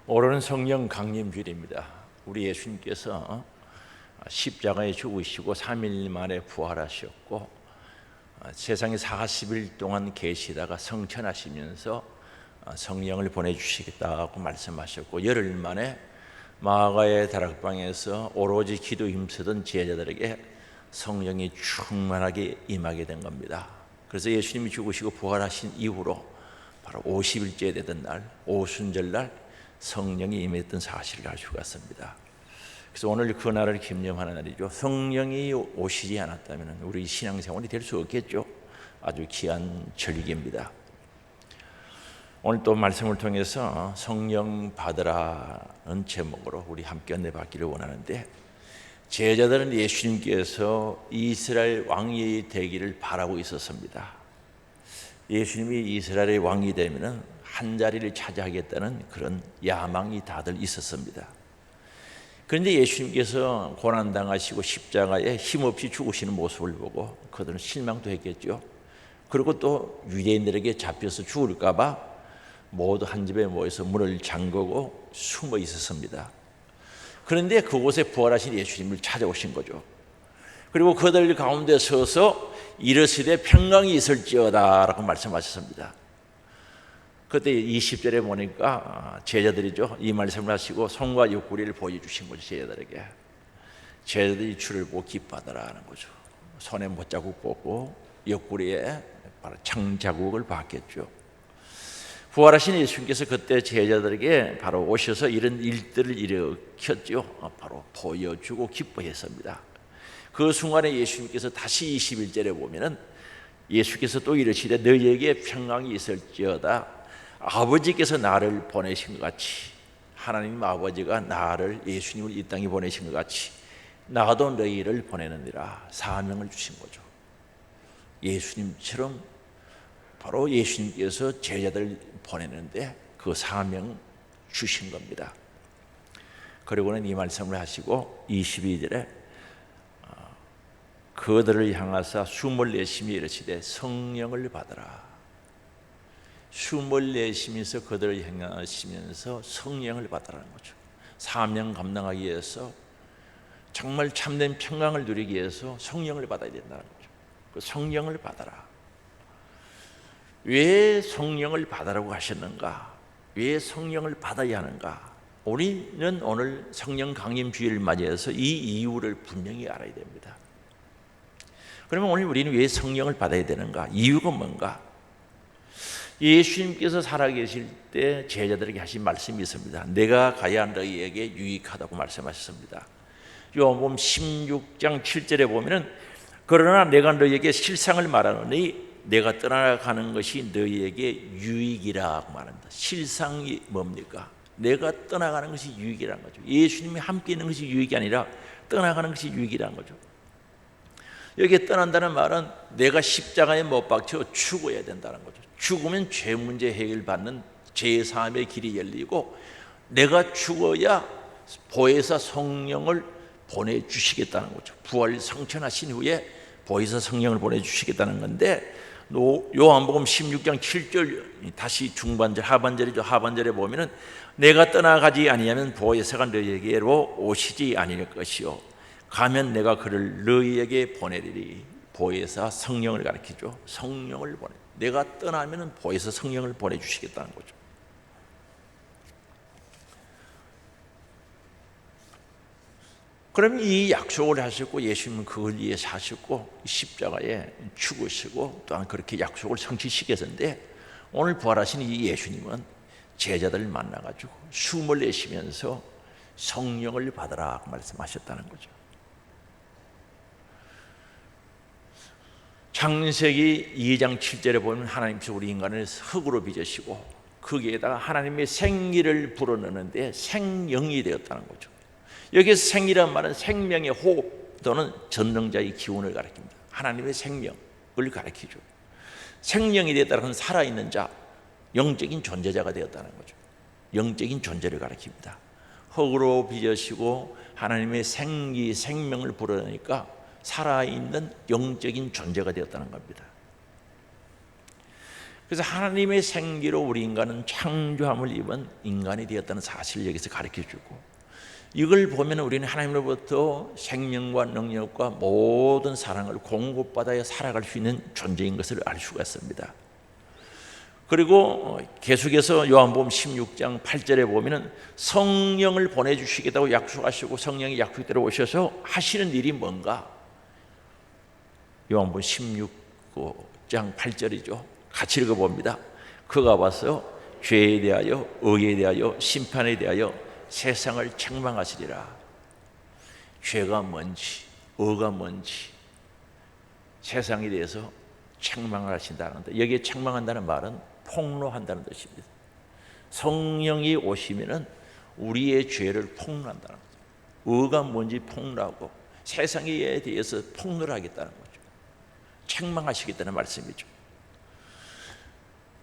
오늘은 성령 강림주일입니다. 우리 예수님께서 십자가에 죽으시고 3일 만에 부활하셨고 세상에 40일 동안 계시다가 성천하시면서 성령을 보내주시겠다고 말씀하셨고 열흘 만에 마가의 다락방에서 오로지 기도 힘쓰던 제자들에게 성령이 충만하게 임하게 된 겁니다. 그래서 예수님이 죽으시고 부활하신 이후로 바로 50일째 되던 날 오순절날 성령이 임했던 사실을 알 수가 있습니다. 그래서 오늘 그 날을 기념하는 날이죠. 성령이 오시지 않았다면 우리 신앙생활이 될 수 없겠죠. 아주 귀한 절기입니다. 오늘 또 말씀을 통해서 성령 받으라는 제목으로 우리 함께 은혜 받기를 원하는데, 제자들은 예수님께서 이스라엘 왕이 되기를 바라고 있었습니다. 예수님이 이스라엘의 왕이 되면 한 자리를 차지하겠다는 그런 야망이 다들 있었습니다. 그런데 예수님께서 고난당하시고 십자가에 힘없이 죽으시는 모습을 보고 그들은 실망도 했겠죠. 그리고 또 유대인들에게 잡혀서 죽을까 봐 모두 한 집에 모여서 문을 잠그고 숨어 있었습니다. 그런데 그곳에 부활하신 예수님을 찾아오신 거죠. 그리고 그들 가운데 서서 이르시되 평강이 있을지어다 라고 말씀하셨습니다. 그때 20절에 보니까 제자들이죠, 이 말씀을 하시고 손과 옆구리를 보여주신 거죠. 제자들이 주를 보고 기뻐하더라는 거죠. 손에 못자국 보고 옆구리에 바로 창자국을 봤겠죠. 부활하신 예수님께서 그때 제자들에게 바로 오셔서 이런 일들을 일으켰죠. 바로 보여주고 기뻐했습니다. 그 순간에 예수님께서 다시 21절에 보면은 예수께서 또 이르시되 너희에게 평강이 있을지어다. 아버지께서 나를 보내신 것 같이, 하나님 아버지가 나를, 예수님을 이 땅에 보내신 것 같이 나도 너희를 보내느니라 사명을 주신 거죠. 예수님처럼 바로 예수님께서 제자들을 보내는데 그 사명 주신 겁니다. 그리고는 이 말씀을 하시고 22절에 그들을 향하사 숨을 내쉬며 이르시되 성령을 받으라. 숨을 내쉬면서 그들을 향하시면서 성령을 받으라는 거죠. 사명 감당하기 위해서, 정말 참된 평강을 누리기 위해서 성령을 받아야 된다는 거죠. 그 성령을 받아라. 왜 성령을 받으라고 하셨는가? 왜 성령을 받아야 하는가? 우리는 오늘 성령 강림 주일을 맞이해서 이 이유를 분명히 알아야 됩니다. 그러면 오늘 우리는 왜 성령을 받아야 되는가? 이유가 뭔가? 예수님께서 살아계실 때 제자들에게 하신 말씀이 있습니다. 내가 가야 너희에게 유익하다고 말씀하셨습니다. 요한복음 16장 7절에 보면은 그러나 내가 너희에게 실상을 말하노니 내가 떠나가는 것이 너희에게 유익이라고 말한다. 실상이 뭡니까? 내가 떠나가는 것이 유익이라는 거죠. 예수님이 함께 있는 것이 유익이 아니라 떠나가는 것이 유익이라는 거죠. 여기에 떠난다는 말은 내가 십자가에 못 박혀 죽어야 된다는 거죠. 죽으면 죄 문제 해결받는 제3의 길이 열리고 내가 죽어야 보혜사 성령을 보내주시겠다는 거죠. 부활 성천하신 후에 보혜사 성령을 보내주시겠다는 건데, 요한복음 16장 7절 다시 중반절 하반절이죠. 하반절에 보면은 내가 떠나가지 아니하면 보혜사가 너희에게로 오시지 아니할 것이요 가면 내가 그를 너희에게 보내리리. 보혜사 성령을 가리키죠. 성령을 보내. 내가 떠나면 보혜사 성령을 보내주시겠다는 거죠. 그럼 이 약속을 하셨고 예수님은 그걸 위해서 하셨고 십자가에 죽으시고 또한 그렇게 약속을 성취시켰는데, 오늘 부활하신 이 예수님은 제자들을 만나가지고 숨을 내쉬면서 성령을 받으라 말씀하셨다는 거죠. 창세기 2장 7절에 보면 하나님께서 우리 인간을 흙으로 빚으시고 거기에다가 하나님의 생기를 불어넣는데 생명이 되었다는 거죠. 여기서 생이라는 말은 생명의 호흡 또는 전능자의 기운을 가리킵니다. 하나님의 생명을 가리키죠. 생명이 되었다는 살아있는 자, 영적인 존재자가 되었다는 거죠. 영적인 존재를 가리킵니다. 흙으로 빚으시고 하나님의 생기, 생명을 불어넣으니까 살아있는 영적인 존재가 되었다는 겁니다. 그래서 하나님의 생기로 우리 인간은 창조함을 입은 인간이 되었다는 사실을 여기서 가르쳐주고, 이걸 보면 우리는 하나님으로부터 생명과 능력과 모든 사랑을 공급받아야 살아갈 수 있는 존재인 것을 알 수가 있습니다. 그리고 계속해서 요한복음 16장 8절에 보면은 성령을 보내주시겠다고 약속하시고 성령이 약속대로 오셔서 하시는 일이 뭔가? 요한복음 16장 8절이죠. 같이 읽어봅니다. 그가 와서 죄에 대하여 의에 대하여 심판에 대하여 세상을 책망하시리라. 죄가 뭔지 의가 뭔지 세상에 대해서 책망을 하신다는 데, 여기에 책망한다는 말은 폭로한다는 뜻입니다. 성령이 오시면은 우리의 죄를 폭로한다는 거죠. 의가 뭔지 폭로하고 세상에 대해서 폭로를 하겠다는 거죠. 책망하시겠다는 말씀이죠.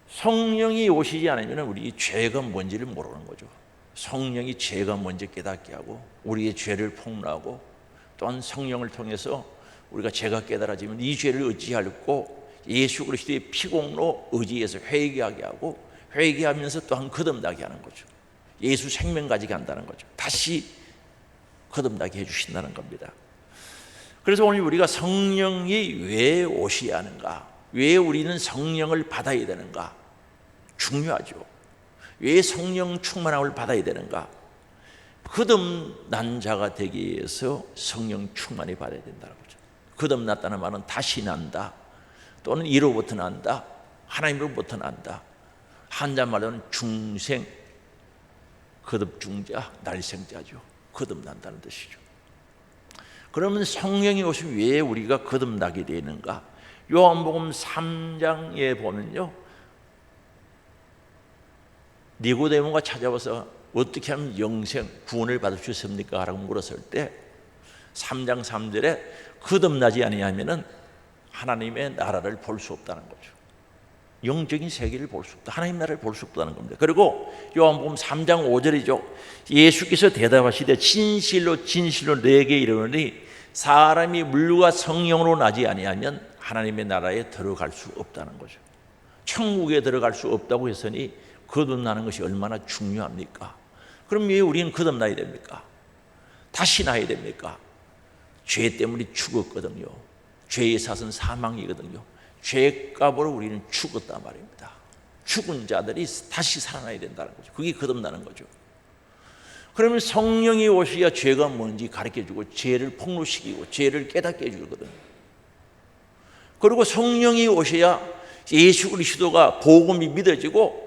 성령이 오시지 않으면 우리 죄가 뭔지를 모르는 거죠. 성령이 죄가 뭔지 깨닫게 하고 우리의 죄를 폭로하고, 또한 성령을 통해서 우리가 죄가 깨달아지면 이 죄를 어찌할꼬 예수 그리스도의 피공로 의지해서 회개하게 하고, 회개하면서 또한 거듭나게 하는 거죠. 예수 생명 가지게 한다는 거죠. 다시 거듭나게 해주신다는 겁니다. 그래서 오늘 우리가 성령이 왜 오셔야 하는가, 왜 우리는 성령을 받아야 되는가, 중요하죠. 왜 성령 충만함을 받아야 되는가? 거듭난 자가 되기 위해서 성령 충만히 받아야 된다는 거죠. 거듭났다는 말은 다시 난다, 또는 이로부터 난다, 하나님으로부터 난다. 한자말로는 중생, 거듭중자, 날생자죠. 거듭난다는 뜻이죠. 그러면 성령이 오시면 왜 우리가 거듭나게 되는가? 요한복음 3장에 보면요, 니고데모가 찾아와서 어떻게 하면 영생, 구원을 받을 수 있습니까? 라고 물었을 때 3장 3절에 거듭나지 아니하면은 하나님의 나라를 볼 수 없다는 거죠. 영적인 세계를 볼 수 없다, 하나님 나라를 볼 수 없다는 겁니다. 그리고 요한복음 3장 5절이죠. 예수께서 대답하시되 진실로 진실로 내게 이르노니 사람이 물과 성령으로 나지 아니하면 하나님의 나라에 들어갈 수 없다는 거죠. 천국에 들어갈 수 없다고 했으니 거듭나는 것이 얼마나 중요합니까? 그럼 왜 우리는 거듭나야 됩니까? 다시 나야 됩니까? 죄 때문에 죽었거든요. 죄의 삭은 사망이거든요. 죄값으로 우리는 죽었단 말입니다. 죽은 자들이 다시 살아나야 된다는 거죠. 그게 거듭나는 거죠. 그러면 성령이 오셔야 죄가 뭔지 가르쳐주고 죄를 폭로시키고 죄를 깨닫게 해주거든요. 그리고 성령이 오셔야 예수 그리스도가 복음이 믿어지고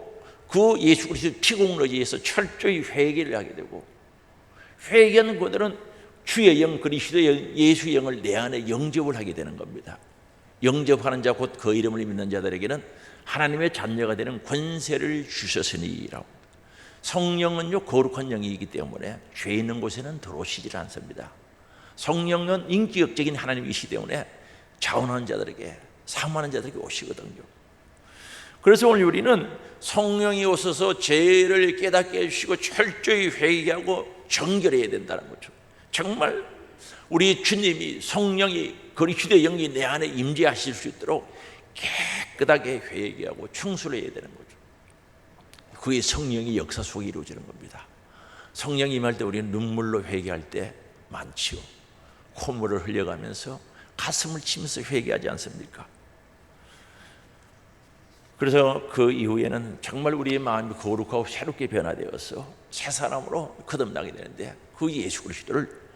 그 예수 그리스도 피공로에 의해서 철저히 회개를 하게 되고, 회개하는 그들은 주의 영 그리스도의 예수의 영을 내 안에 영접을 하게 되는 겁니다. 영접하는 자 곧 그 이름을 믿는 자들에게는 하나님의 자녀가 되는 권세를 주셨으니라고. 성령은요 거룩한 영이기 때문에 죄 있는 곳에는 들어오시질 않습니다. 성령은 인격적인 하나님이시기 때문에 자원하는 자들에게, 사모하는 자들에게 오시거든요. 그래서 오늘 우리는 성령이 오셔서 죄를 깨닫게 해주시고 철저히 회개하고 정결해야 된다는 거죠. 정말 우리 주님이, 성령이, 그리스도의 영이 내 안에 임재하실 수 있도록 깨끗하게 회개하고 청소를 해야 되는 거죠. 그게 성령의 역사 속에 이루어지는 겁니다. 성령이 임할 때 우리는 눈물로 회개할 때 많지요. 콧물을 흘려가면서 가슴을 치면서 회개하지 않습니까? 그래서 그 이후에는 정말 우리의 마음이 거룩하고 새롭게 변화되어서 새 사람으로 거듭나게 되는데, 그 예수 그리스도를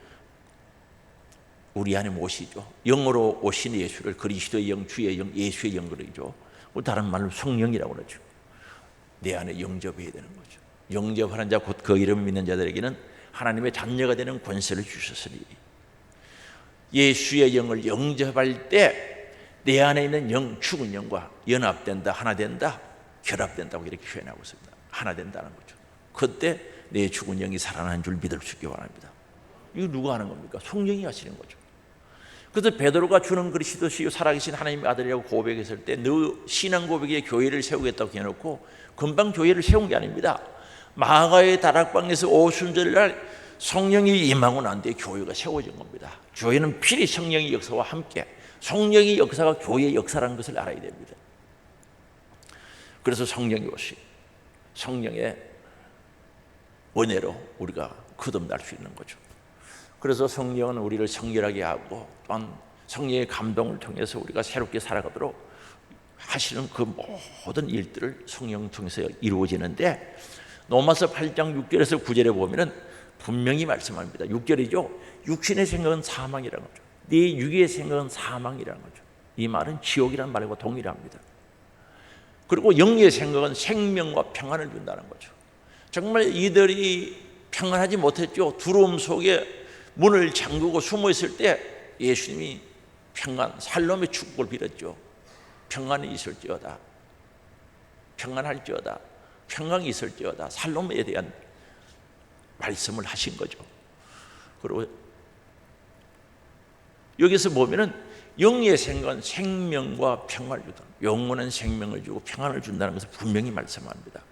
우리 안에 모시죠. 영으로 오신 예수를 그리스도의 영, 주의 영, 예수의 영 그러죠. 다른 말로 성령이라고 그러죠. 내 안에 영접해야 되는 거죠. 영접하는 자 곧 그 이름을 믿는 자들에게는 하나님의 자녀가 되는 권세를 주셨으니, 예수의 영을 영접할 때 내 안에 있는 영, 죽은 영과 연합된다, 하나 된다, 결합된다고 이렇게 표현하고 있습니다. 하나 된다는 거죠. 그때 내 죽은 영이 살아나는 줄 믿을 수 있기 바랍니다. 이거 누가 하는 겁니까? 성령이 하시는 거죠. 그래서 베드로가 주는 그리스도시요 살아계신 하나님의 아들이라고 고백했을 때 너 신앙 고백에 교회를 세우겠다고 해놓고 금방 교회를 세운 게 아닙니다. 마가의 다락방에서 오순절날 성령이 임하고 난 뒤에 교회가 세워진 겁니다. 교회는 필히 성령의 역사와 함께 성령의 역사가 교회의 역사라는 것을 알아야 됩니다. 그래서 성령이 오시, 성령의 은혜로 우리가 거듭날 수 있는 거죠. 그래서 성령은 우리를 성결하게 하고 또한 성령의 감동을 통해서 우리가 새롭게 살아가도록 하시는 그 모든 일들을 성령 통해서 이루어지는데, 로마서 8장 6절에서 9절에 보면은 분명히 말씀합니다. 6절이죠. 육신의 생각은 사망이라는 거죠. 네 육의 생각은 사망이라는 거죠. 이 말은 지옥이라는 말과 동일합니다. 그리고 영의 생각은 생명과 평안을 준다는 거죠. 정말 이들이 평안하지 못했죠. 두려움 속에 문을 잠그고 숨어 있을 때 예수님이 평안, 살롬의 축복을 빌었죠. 평안이 있을지어다, 평안할지어다, 평강이 있을지어다, 살롬에 대한 말씀을 하신 거죠. 그리고 여기서 보면은 영의 생각은 생명과 평안을 주다, 영원한 생명을 주고 평안을 준다는 것을 분명히 말씀합니다.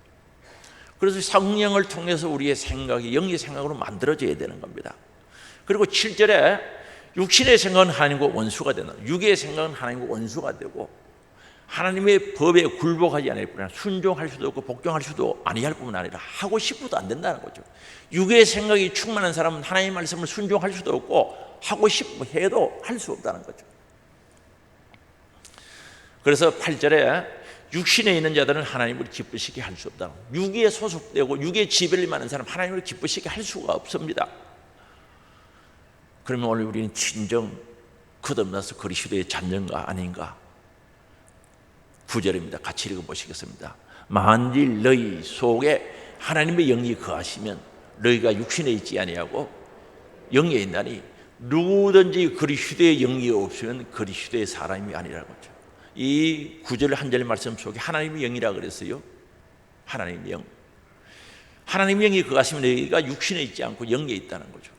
그래서 성령을 통해서 우리의 생각이 영의 생각으로 만들어져야 되는 겁니다. 그리고 7절에 육신의 생각은 하나님과 원수가 된다. 육의 생각은 하나님과 원수가 되고 하나님의 법에 굴복하지 않을 뿐 아니라 순종할 수도 없고 복종할 수도 아니할 뿐만 아니라 하고 싶어도 안 된다는 거죠. 육의 생각이 충만한 사람은 하나님의 말씀을 순종할 수도 없고 하고 싶어 해도 할 수 없다는 거죠. 그래서 8절에 육신에 있는 자들은 하나님을 기쁘시게 할 수 없다. 육에 소속되고 육의 지배를 많은 사람 하나님을 기쁘시게 할 수가 없습니다. 그러면 오늘 우리는 진정 거듭나서 그리스도의 자녀인가 아닌가? 9절입니다. 같이 읽어보시겠습니다. 만일 너희 속에 하나님의 영이 거하시면 너희가 육신에 있지 아니하고 영에 있나니 누구든지 그리스도의 영이 없으면 그리스도의 사람이 아니라는 거죠. 이 9절 한 절 말씀 속에 하나님의 영이라 그랬어요. 하나님의 영. 하나님의 영이 거하시면 너희가 육신에 있지 않고 영에 있다는 거죠.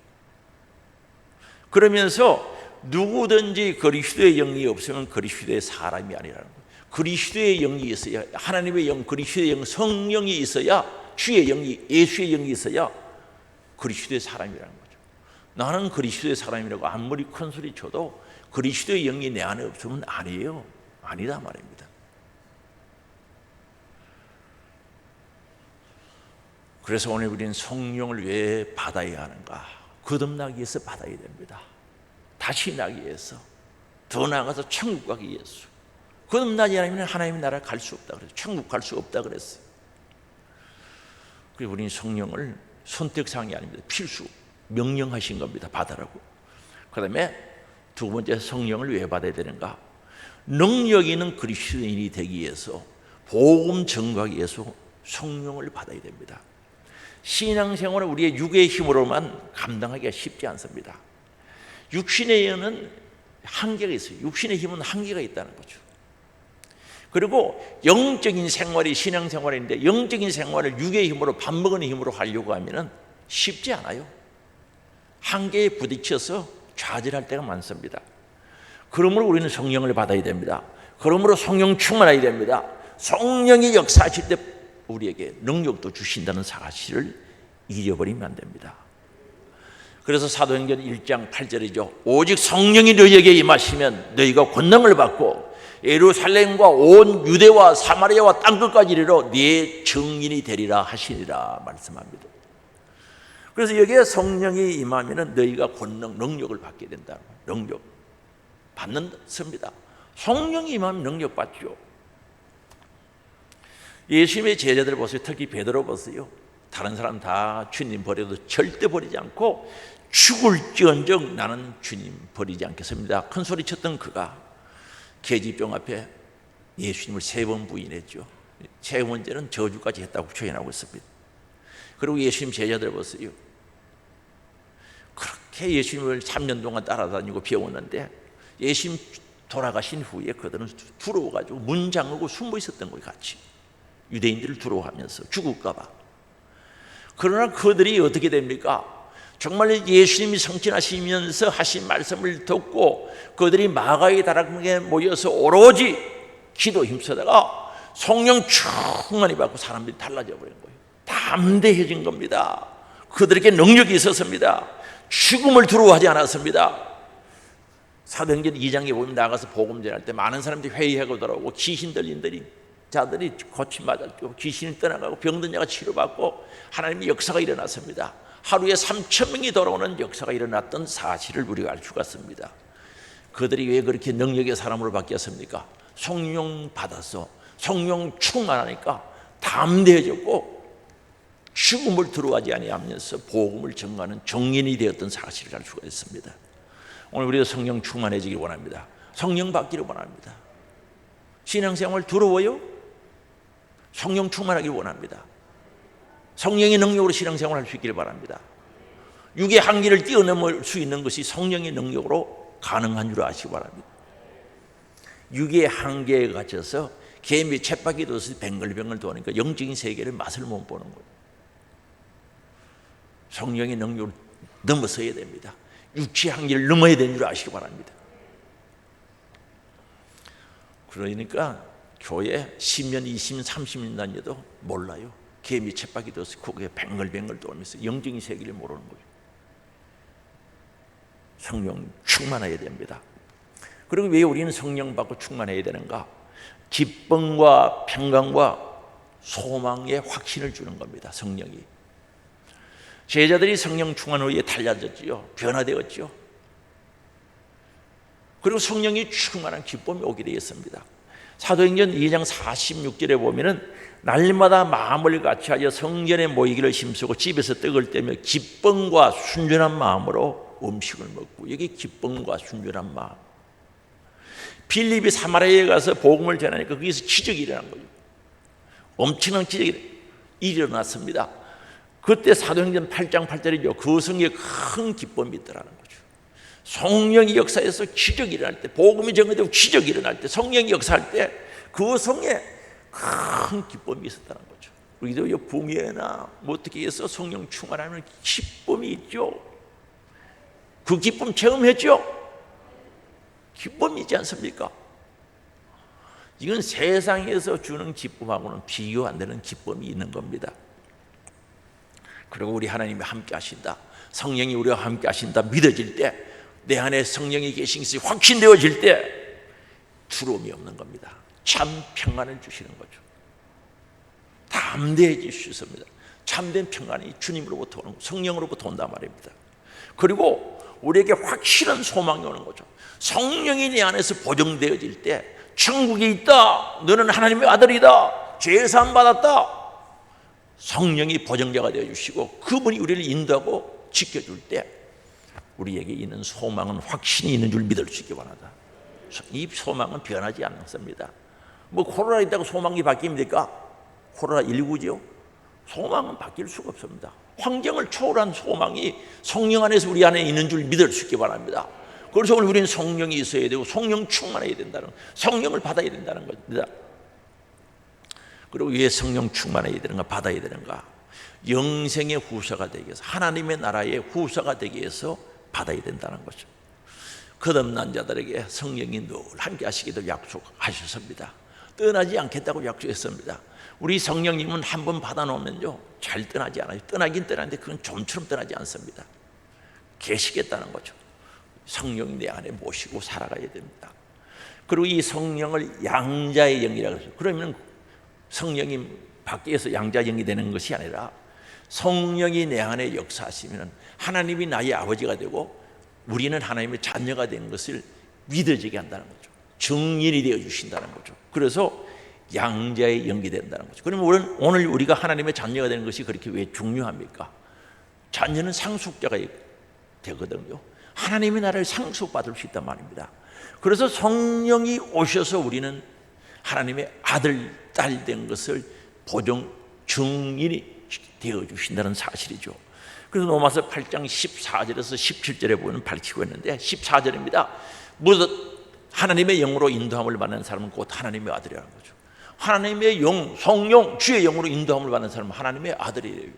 그러면서 누구든지 그리스도의 영이 없으면 그리스도의 사람이 아니라는 거예요. 그리스도의 영이 있어야, 하나님의 영, 그리스도의 영, 성령이 있어야, 주의 영이, 예수의 영이 있어야 그리스도의 사람이라는 거죠. 나는 그리스도의 사람이라고 아무리 큰 소리 쳐도 그리스도의 영이 내 안에 없으면 아니에요. 아니다 말입니다. 그래서 오늘 우리는 성령을 왜 받아야 하는가? 거듭나기 위해서 받아야 됩니다. 다시 나기 위해서, 더 나아가서 천국 가기 위해서. 거듭나지 않으면 하나님의 나라에 갈 수 없다 그랬어요. 천국 갈 수 없다 그랬어요. 그리고 우리는 성령을 선택사항이 아닙니다. 필수, 명령하신 겁니다. 받으라고. 그 다음에 두 번째, 성령을 왜 받아야 되는가? 능력 있는 그리스도인이 되기 위해서, 복음 전가하기 위해서 성령을 받아야 됩니다. 신앙생활은 우리의 육의 힘으로만 감당하기가 쉽지 않습니다. 육신의 힘은 한계가 있어요. 육신의 힘은 한계가 있다는 거죠. 그리고 영적인 생활이 신앙생활인데 영적인 생활을 육의 힘으로, 밥 먹는 힘으로 하려고 하면 쉽지 않아요. 한계에 부딪혀서 좌절할 때가 많습니다. 그러므로 우리는 성령을 받아야 됩니다. 그러므로 성령 충만해야 됩니다. 성령이 역사하실 때 우리에게 능력도 주신다는 사실을 잊어버리면 안 됩니다. 그래서 사도행전 1장 8절이죠. 오직 성령이 너희에게 임하시면 너희가 권능을 받고 예루살렘과 온 유대와 사마리아와 땅끝까지 이르러 네 증인이 되리라 하시니라 말씀합니다. 그래서 여기에 성령이 임하면 너희가 권능, 능력을 받게 된다. 능력 받는습니다. 성령이 임하면 능력 받죠. 예수님의 제자들 보세요. 특히 베드로 보세요. 다른 사람 다 주님 버려도 절대 버리지 않고 죽을지언정 나는 주님 버리지 않겠습니다. 큰 소리 쳤던 그가 계집병 앞에 예수님을 3번 부인했죠. 3번째는 저주까지 했다고 표현하고 있습니다. 그리고 예수님 제자들 보세요. 그렇게 예수님을 3년 동안 따라다니고 배웠는데 예수님 돌아가신 후에 그들은 두려워가지고 문 잠그고 숨어 있었던 거예요. 같이 유대인들을 두려워하면서 죽을까 봐. 그러나 그들이 어떻게 됩니까? 정말 예수님이 성취하시면서 하신 말씀을 듣고 그들이 마가의 다락방에 모여서 오로지 기도 힘쓰다가 성령 충만히 받고 사람들이 달라져 버린 거예요. 담대해진 겁니다. 그들에게 능력이 있었습니다. 죽음을 두려워하지 않았습니다. 사도행전 2장에 보면 나가서 복음 전할 때 많은 사람들이 회의하고 돌아오고 귀신 들린들이 자들이 고침받았고 귀신이 떠나가고 병든 자가 치료받고 하나님의 역사가 일어났습니다. 하루에 3,000명이 돌아오는 역사가 일어났던 사실을 우리가 알 수가 있습니다. 그들이 왜 그렇게 능력의 사람으로 바뀌었습니까? 성령 받아서 성령 충만하니까 담대해졌고 죽음을 두려워하지 아니하면서 복음을 전가하는 정인이 되었던 사실을 알 수가 있습니다. 오늘 우리도 성령 충만해지길 원합니다. 성령 받기를 원합니다. 신앙생활 두려워요? 성령 충만하길 원합니다. 성령의 능력으로 신앙생활 할 수 있기를 바랍니다. 육의 한계를 뛰어넘을 수 있는 것이 성령의 능력으로 가능한 줄 아시기 바랍니다. 육의 한계에 갇혀서 개미 쳇바퀴 돌아서 뱅글뱅글 도니까 영적인 세계를 맛을 못 보는 거예요. 성령의 능력을 넘어서야 됩니다. 육체의 한계를 넘어야 되는 줄 아시기 바랍니다. 그러니까 교회 10년, 20년, 30년 다녀도 몰라요. 개미 쳇바퀴 돌아서 그게 뱅글뱅글 돌면서 영적인 세계를 모르는 거예요. 성령 충만해야 됩니다. 그리고 왜 우리는 성령 받고 충만해야 되는가? 기쁨과 평강과 소망의 확신을 주는 겁니다. 성령이. 제자들이 성령 충만 후에 달라졌지요. 변화되었지요. 그리고 성령이 충만한 기쁨이 오게 되었습니다. 사도행전 2장 46절에 보면은 날마다 마음을 같이하여 성전에 모이기를 힘쓰고 집에서 떡을 떼며 기쁨과 순전한 마음으로 음식을 먹고, 여기 기쁨과 순전한 마음. 빌립이 사마리아에 가서 복음을 전하니까 거기서 기적이 일어난 거예요. 엄청난 기적이 일어났습니다. 그때 사도행전 8장 8절이죠. 그 성에 큰 기쁨이 있더라는 거죠. 성령이 역사에서 기적이 일어날 때, 복음이 전개되고 기적이 일어날 때, 성령이 역사할 때 그 성에 큰 기쁨이 있었다는 거죠. 우리도 붕괴나 뭐 어떻게 해서 성령 충만하면 기쁨이 있죠. 그 기쁨 체험했죠. 기쁨이 있지 않습니까? 이건 세상에서 주는 기쁨하고는 비교 안 되는 기쁨이 있는 겁니다. 그리고 우리 하나님이 함께 하신다, 성령이 우리와 함께 하신다 믿어질 때, 내 안에 성령이 계신 것이 확신되어질 때 두려움이 없는 겁니다. 참 평안을 주시는 거죠. 담대해질 수 있습니다. 참된 평안이 주님으로부터 오는, 성령으로부터 온단 말입니다. 그리고 우리에게 확실한 소망이 오는 거죠. 성령이 내 안에서 보정되어질 때 천국이 있다, 너는 하나님의 아들이다, 죄사함 받았다, 성령이 보정자가 되어주시고 그분이 우리를 인도하고 지켜줄 때 우리에게 있는 소망은 확신이 있는 줄 믿을 수 있기 바랍니다. 이 소망은 변하지 않습니다. 뭐 코로나 있다고 소망이 바뀝니까? 코로나19죠. 소망은 바뀔 수가 없습니다. 환경을 초월한 소망이 성령 안에서 우리 안에 있는 줄 믿을 수 있기 바랍니다. 그래서 오늘 우리는 성령이 있어야 되고 성령 충만해야 된다는, 성령을 받아야 된다는 겁니다. 그리고 왜 성령 충만해야 되는가, 받아야 되는가? 영생의 후사가 되기 위해서, 하나님의 나라의 후사가 되기 위해서 받아야 된다는 거죠. 거듭난 자들에게 성령이 늘 함께 하시기도 약속하셨습니다. 떠나지 않겠다고 약속했습니다. 우리 성령님은 한번 받아놓으면요 잘 떠나지 않아요. 떠나긴 떠나는데 그건 좀처럼 떠나지 않습니다. 계시겠다는 거죠. 성령이 내 안에 모시고 살아가야 됩니다. 그리고 이 성령을 양자의 영이라고 해서, 그러면 성령이 밖에서 양자의 영이 되는 것이 아니라 성령이 내 안에 역사하시면 하나님이 나의 아버지가 되고 우리는 하나님의 자녀가 되는 것을 믿어지게 한다는 거죠. 증인이 되어 주신다는 거죠. 그래서 양자의 영이 된다는 거죠. 그러면 오늘 우리가 하나님의 자녀가 되는 것이 그렇게 왜 중요합니까? 자녀는 상속자가 되거든요. 하나님의 나라를 상속받을 수 있단 말입니다. 그래서 성령이 오셔서 우리는 하나님의 아들, 딸 된 것을 보정, 증인이 되어주신다는 사실이죠. 그래서 로마서 8장 14절에서 17절에 보면 밝히고 있는데, 14절입니다. 하나님의 영으로 인도함을 받는 사람은 곧 하나님의 아들이라는 거죠. 하나님의 영, 성령, 주의 영으로 인도함을 받는 사람은 하나님의 아들이에요.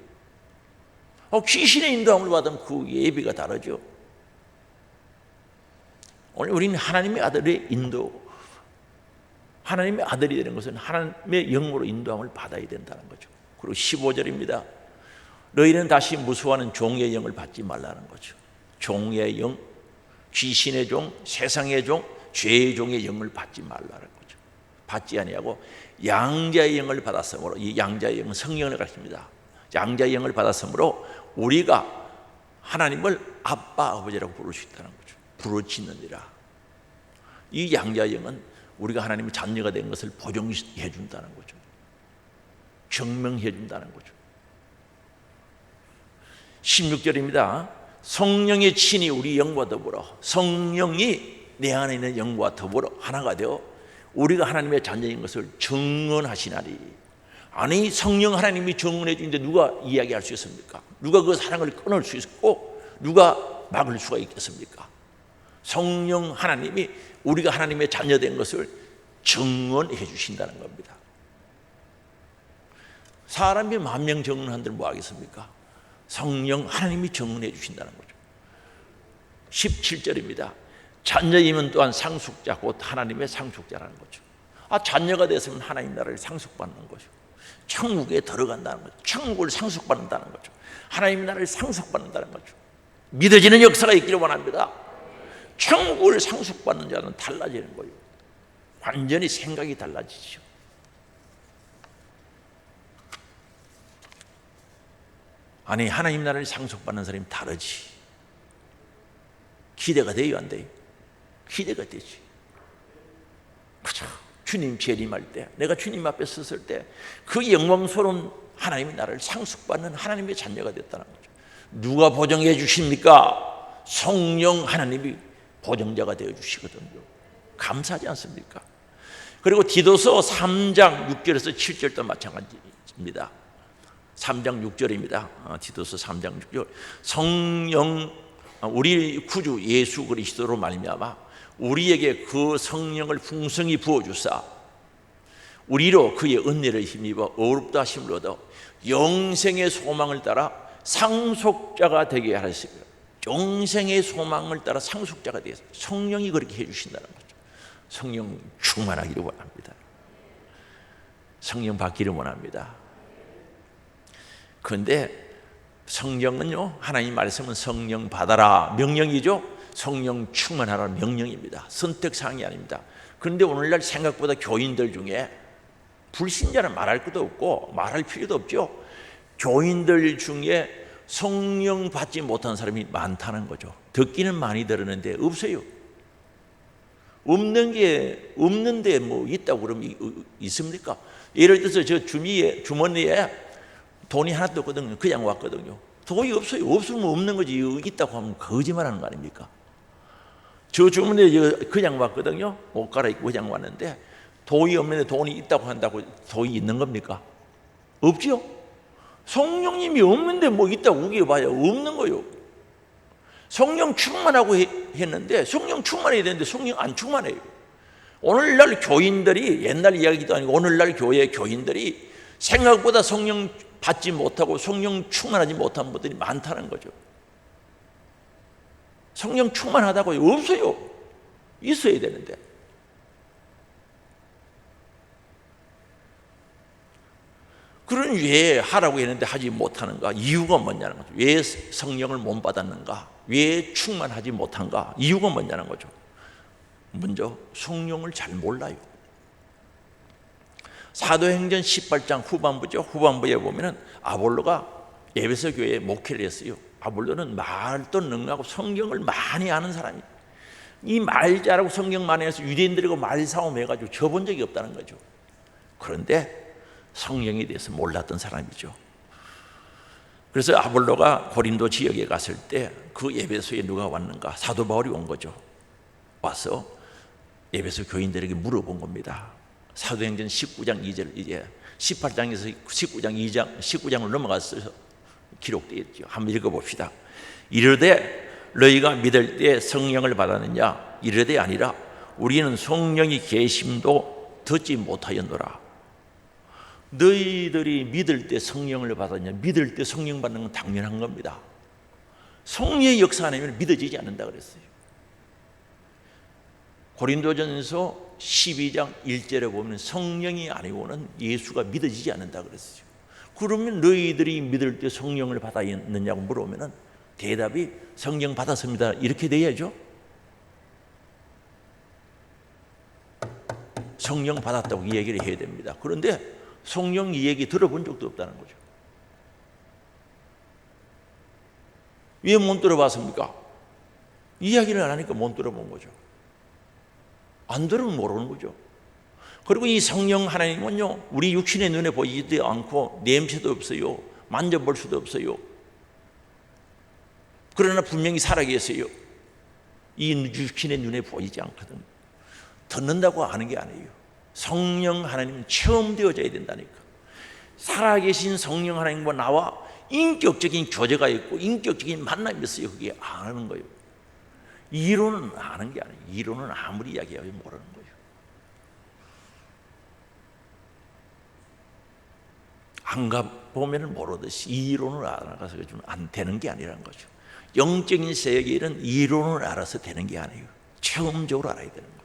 귀신의 인도함을 받으면 그 예비가 다르죠. 오늘 우리는 하나님의 아들의 인도, 하나님의 아들이 되는 것은 하나님의 영으로 인도함을 받아야 된다는 거죠. 그리고 15절입니다. 너희는 다시 무수하는 종의 영을 받지 말라는 거죠. 종의 영, 귀신의 종, 세상의 종, 죄의 종의 영을 받지 말라는 거죠. 받지 아니하고 양자의 영을 받았으므로, 이 양자의 영은 성령을 가르칩니다. 양자의 영을 받았으므로 우리가 하나님을 아빠 아버지라고 부를 수 있다는 거죠. 부르짖느니라. 이 양자의 영은 우리가 하나님의 자녀가 된 것을 보증해 준다는 거죠. 증명해 준다는 거죠. 16절입니다. 성령의 친히 우리 영과 더불어, 성령이 내 안에 있는 영과 더불어 하나가 되어 우리가 하나님의 자녀인 것을 증언하시나니. 아니, 성령 하나님이 증언해 주는데 누가 이야기할 수 있습니까? 누가 그 사랑을 끊을 수 있고 누가 막을 수가 있겠습니까? 성령 하나님이 우리가 하나님의 자녀된 것을 증언해 주신다는 겁니다. 사람이 만명 증언한들 뭐 하겠습니까? 성령 하나님이 증언해 주신다는 거죠. 17절입니다. 자녀이면 또한 상속자, 곧 하나님의 상속자라는 거죠. 자녀가 됐으면 하나님 나라를 상속받는 거죠. 천국에 들어간다는 거죠. 천국을 상속받는다는 거죠. 하나님 나라를 상속받는다는 거죠. 믿어지는 역사가 있기를 원합니다. 천국을 상속받는 자는 달라지는 거예요. 완전히 생각이 달라지죠. 아니, 하나님 나라를 상속받는 사람이 다르지. 기대가 돼요, 안 돼요? 기대가 되지. 그죠? 주님 재림할 때, 내가 주님 앞에 섰을 때 그 영광스러운 하나님의 나라를 상속받는 하나님의 자녀가 됐다는 거죠. 누가 보증해 주십니까? 성령 하나님이 보증자가 되어 주시거든요. 감사하지 않습니까? 그리고 디도서 3장 6절에서 7절도 마찬가지입니다. 3장 6절입니다. 디도서 3장 6절. 성령, 우리 구주 예수 그리스도로 말미암아 우리에게 그 성령을 풍성히 부어주사 우리로 그의 은혜를 힘입어 어렵다 하심을 얻어 영생의 소망을 따라 상속자가 되게 하시며, 영생의 소망을 따라 상속자가 되어서 성령이 그렇게 해주신다는 거죠. 성령 충만하기를 원합니다. 성령 받기를 원합니다. 그런데 성령은요, 하나님 말씀은 성령 받아라 명령이죠. 성령 충만하라 명령입니다. 선택사항이 아닙니다. 그런데 오늘날 생각보다 교인들 중에 불신자는 말할 것도 없고 말할 필요도 없죠. 교인들 중에 성령 받지 못한 사람이 많다는 거죠. 듣기는 많이 들었는데 없어요. 없는데 뭐 있다고 그러면 있습니까? 예를 들어서 저 주머니에 돈이 하나도 없거든요. 그냥 왔거든요. 돈이 없어요. 없으면 없는 거지. 있다고 하면 거짓말하는 거 아닙니까? 저 주머니에 그냥 왔거든요. 옷 갈아입고 그냥 왔는데 돈이 없는데 돈이 있다고 한다고 돈이 있는 겁니까? 없죠. 성령님이 없는데 뭐 있다고 우겨봐야 없는 거예요. 성령 충만하고 했는데 성령 충만해야 되는데 성령 안 충만해요. 오늘날 교인들이, 옛날 이야기도 아니고 오늘날 교회 교인들이 생각보다 성령 받지 못하고 성령 충만하지 못한 분들이 많다는 거죠. 성령 충만하다고 없어요. 있어야 되는데. 그런 왜 하라고 했는데 하지 못하는가? 이유가 뭐냐는 거죠. 왜 성령을 못 받았는가? 왜 충만하지 못한가? 이유가 뭐냐는 거죠. 먼저 성령을 잘 몰라요. 사도행전 18장 후반부죠. 후반부에 보면은 아볼로가 에베소 교회에 목회를 했어요. 아볼로는 말도 능하고 성경을 많이 아는 사람이에요. 이 말 잘하고 성경 많이 해서 유대인들하고 말싸움 해가지고 져본 적이 없다는 거죠. 그런데 성령에 대해서 몰랐던 사람이죠. 그래서 아볼로가 고린도 지역에 갔을 때 그 에베소에 누가 왔는가? 사도 바울이 온 거죠. 와서 에베소 교인들에게 물어본 겁니다. 사도행전 19장 2절, 이제 18장에서 19장으로 넘어가서 기록되어 있죠. 한번 읽어봅시다. 이르되 너희가 믿을 때 성령을 받았느냐? 이르되 아니라 우리는 성령이 계심도 듣지 못하였노라. 너희들이 믿을 때 성령을 받았냐? 믿을 때 성령 받는 건 당연한 겁니다. 성령의 역사 안 하면 믿어지지 않는다 그랬어요. 고린도전서 12장 1절에 보면 성령이 아니고는 예수가 믿어지지 않는다 그랬어요. 그러면 너희들이 믿을 때 성령을 받았느냐고 물어보면 대답이 성령 받았습니다 이렇게 돼야죠. 성령 받았다고 이 얘기를 해야 됩니다. 그런데 성령 이 얘기 들어본 적도 없다는 거죠. 왜 못 들어봤습니까? 이야기를 안 하니까 못 들어본 거죠. 안 들으면 모르는 거죠. 그리고 이 성령 하나님은요, 우리 육신의 눈에 보이지도 않고 냄새도 없어요. 만져볼 수도 없어요. 그러나 분명히 살아계세요. 이 육신의 눈에 보이지 않거든요. 듣는다고 아는 게 아니에요. 성령 하나님은 체험되어져야 된다니까. 살아계신 성령 하나님과 나와 인격적인 교제가 있고 인격적인 만남이 있어요. 그게 아는 거예요. 이론은 아는 게 아니에요. 이론은 아무리 이야기해도 모르는 거예요. 안 가보면 모르듯이 이론을 알아가서 좀 안 되는 게 아니라는 거죠. 영적인 세계는 이론을 알아서 되는 게 아니에요. 체험적으로 알아야 되는 거죠.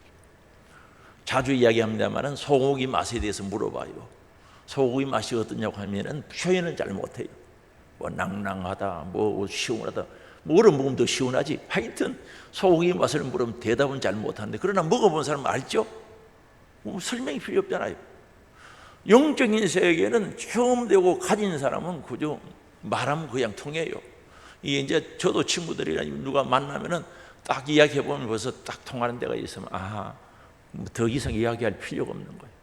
자주 이야기합니다만 소고기 맛에 대해서 물어봐요. 소고기 맛이 어떠냐고 하면 표현을 잘 못해요. 뭐 낭낭하다, 뭐 시원하다, 뭐를 먹으면 더 시원하지. 하여튼 소고기 맛을 물으면 대답은 잘 못하는데, 그러나 먹어본 사람은 알죠? 뭐 설명이 필요 없잖아요. 영적인 세계는 체험되고 가진 사람은 그저 말하면 그냥 통해요. 이게 이제 저도 친구들이랑 누가 만나면은 딱 이야기해 보면 벌써 딱 통하는 데가 있으면 더 이상 이야기할 필요가 없는 거예요.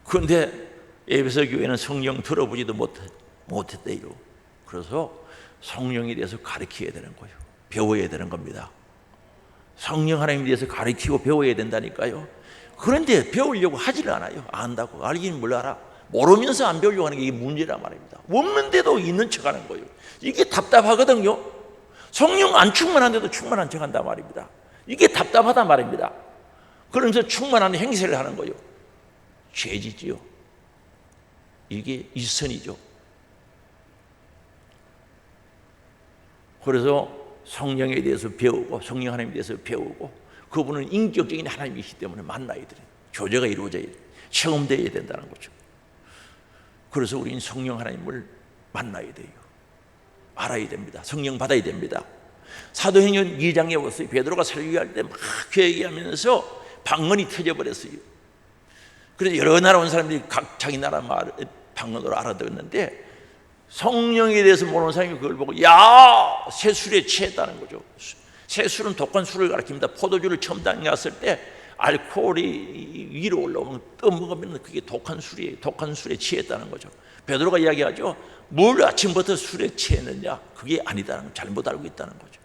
그런데 에베소 교회는 성령 들어보지도 못했대요. 그래서 성령에 대해서 가르쳐야 되는 거예요. 배워야 되는 겁니다. 성령 하나님에 대해서 가르치고 배워야 된다니까요. 그런데 배우려고 하지를 않아요. 안다고. 알긴 뭘 알아. 모르면서 안 배우려고 하는 게 이게 문제란 말입니다. 없는데도 있는 척하는 거예요. 이게 답답하거든요. 성령 안 충만한데도 충만한 척한단 말입니다. 이게 답답하단 말입니다. 그러면서 충만한 행세를 하는 거예요. 죄지지요. 이게 일선이죠. 그래서 성령에 대해서 배우고 성령 하나님에 대해서 배우고, 그분은 인격적인 하나님이시기 때문에 만나야 돼요. 교제가 이루어져야 돼요. 체험되어야 된다는 거죠. 그래서 우리는 성령 하나님을 만나야 돼요. 알아야 됩니다. 성령 받아야 됩니다. 사도행전 2장에 보세요. 베드로가 설교할 때 막 얘기하면서 방언이 터져버렸어요. 그래서 여러 나라 온 사람들이 각 자기 나라 말 방언으로 알아듣는데, 성령에 대해서 모르는 사람이 그걸 보고 새 술에 취했다는 거죠. 새 술은 독한 술을 가리킵니다. 포도주를 처음 담갔을 때 알코올이 위로 올라오면 떠먹으면 그게 독한 술이에요. 독한 술에 취했다는 거죠. 베드로가 이야기하죠. 뭘 아침부터 술에 취했느냐? 그게 아니다는 걸 잘못 알고 있다는 거죠.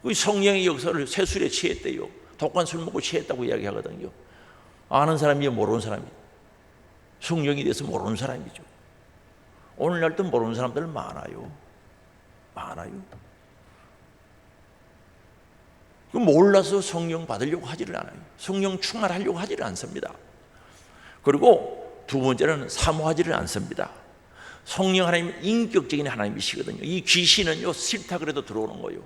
그 성령의 역사를 새 술에 취했대요. 독한 술 먹고 취했다고 이야기하거든요. 아는 사람이요, 모르는 사람이요. 성령에 대해서 모르는 사람이죠. 오늘날도 모르는 사람들 많아요. 몰라서 성령 받으려고 하지를 않아요. 성령 충만하려고 하지를 않습니다. 그리고 두 번째는 사모하지를 않습니다. 성령 하나님은 인격적인 하나님이시거든요. 이 귀신은요, 싫다 그래도 들어오는 거예요.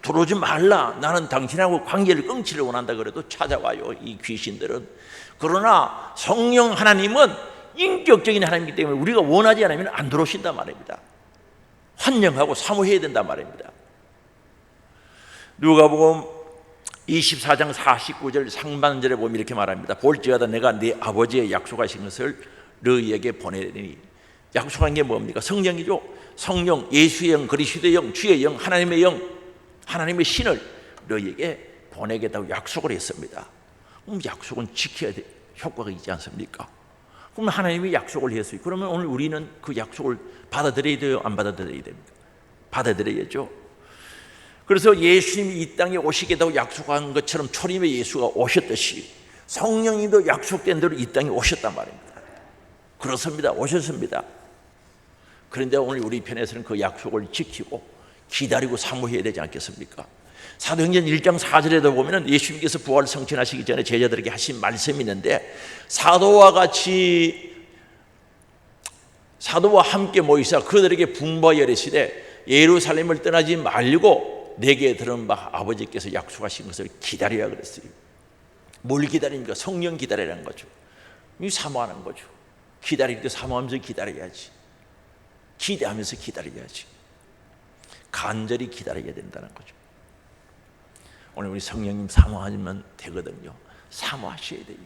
들어오지 말라, 나는 당신하고 관계를 끊기를 원한다 그래도 찾아와요, 이 귀신들은. 그러나 성령 하나님은 인격적인 하나님이기 때문에 우리가 원하지 않으면 안 들어오신단 말입니다. 환영하고 사모해야 된단 말입니다. 누가복음 24장 49절 상반절에 보면 이렇게 말합니다. 볼지어다 내가 네 아버지의 약속하신 것을 너희에게 보내리니. 약속한 게 뭡니까? 성령이죠. 성령, 예수의 영, 그리스도의 영, 주의 영, 하나님의 영, 하나님의 신을 너희에게 보내겠다고 약속을 했습니다. 그럼 약속은 지켜야 돼. 효과가 있지 않습니까? 그럼 하나님이 약속을 했어요. 그러면 오늘 우리는 그 약속을 받아들여야 돼요? 안 받아들여야 됩니까? 받아들여야죠. 그래서 예수님이 이 땅에 오시겠다고 약속한 것처럼 초림에 예수가 오셨듯이 성령님도 약속된 대로 이 땅에 오셨단 말입니다. 그렇습니다. 오셨습니다. 그런데 오늘 우리 편에서는 그 약속을 지키고 기다리고 사모해야 되지 않겠습니까? 사도행전 1장 4절에도 보면 예수님께서 부활 성취하시기 전에 제자들에게 하신 말씀이 있는데, 사도와 함께 모이사 그들에게 분부하여 이르시되 예루살렘을 떠나지 말고 내게 들은 바 아버지께서 약속하신 것을 기다려야 그랬어요. 뭘 기다립니까? 성령 기다리라는 거죠. 이 사모하는 거죠. 기다릴 때 사모하면서 기다려야지. 기대하면서 기다려야지. 간절히 기다려야 된다는 거죠. 오늘 우리 성령님 사모하면 되거든요. 사모하셔야 돼요.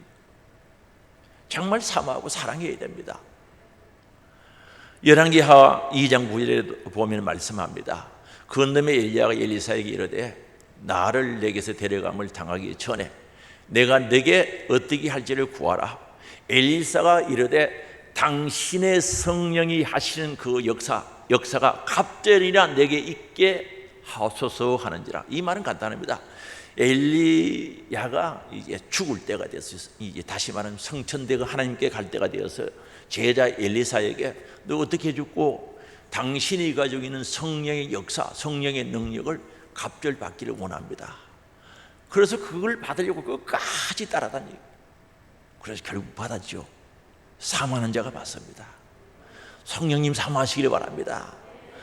정말 사모하고 사랑해야 됩니다. 열왕기하 2장 9절에 보면 말씀합니다. 그놈의 엘리야가 엘리사에게 이르되 나를 내게서 데려감을 당하기 전에 내가 내게 어떻게 할지를 구하라. 엘리사가 이르되 당신의 성령이 하시는 그 역사가 갑절이나 내게 있게 하소서 하는지라. 이 말은 간단합니다. 엘리야가 이제 죽을 때가 됐어요. 이제 다시 말하면 성천대가 하나님께 갈 때가 되어서 제자 엘리사에게 너 어떻게 죽고 당신이 가지고 있는 성령의 역사, 성령의 능력을 갑절받기를 원합니다. 그래서 그걸 받으려고 끝까지 따라다니고 그래서 결국 받았죠. 사모하는 자가 받습니다. 성령님 사모하시기를 바랍니다.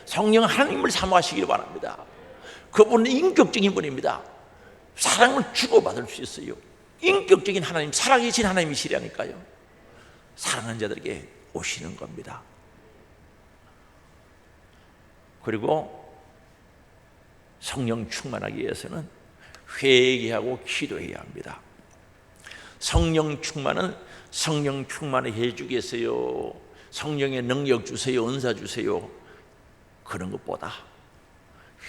성령 하나님을 사모하시기를 바랍니다. 그분은 인격적인 분입니다. 사랑을 주고받을 수 있어요. 인격적인 하나님, 살아계신 하나님이시라니까요. 사랑하는 자들에게 오시는 겁니다. 그리고 성령 충만하기 위해서는 회개하고 기도해야 합니다. 성령 충만은 성령 충만을 해주겠어요, 성령의 능력 주세요, 은사 주세요, 그런 것보다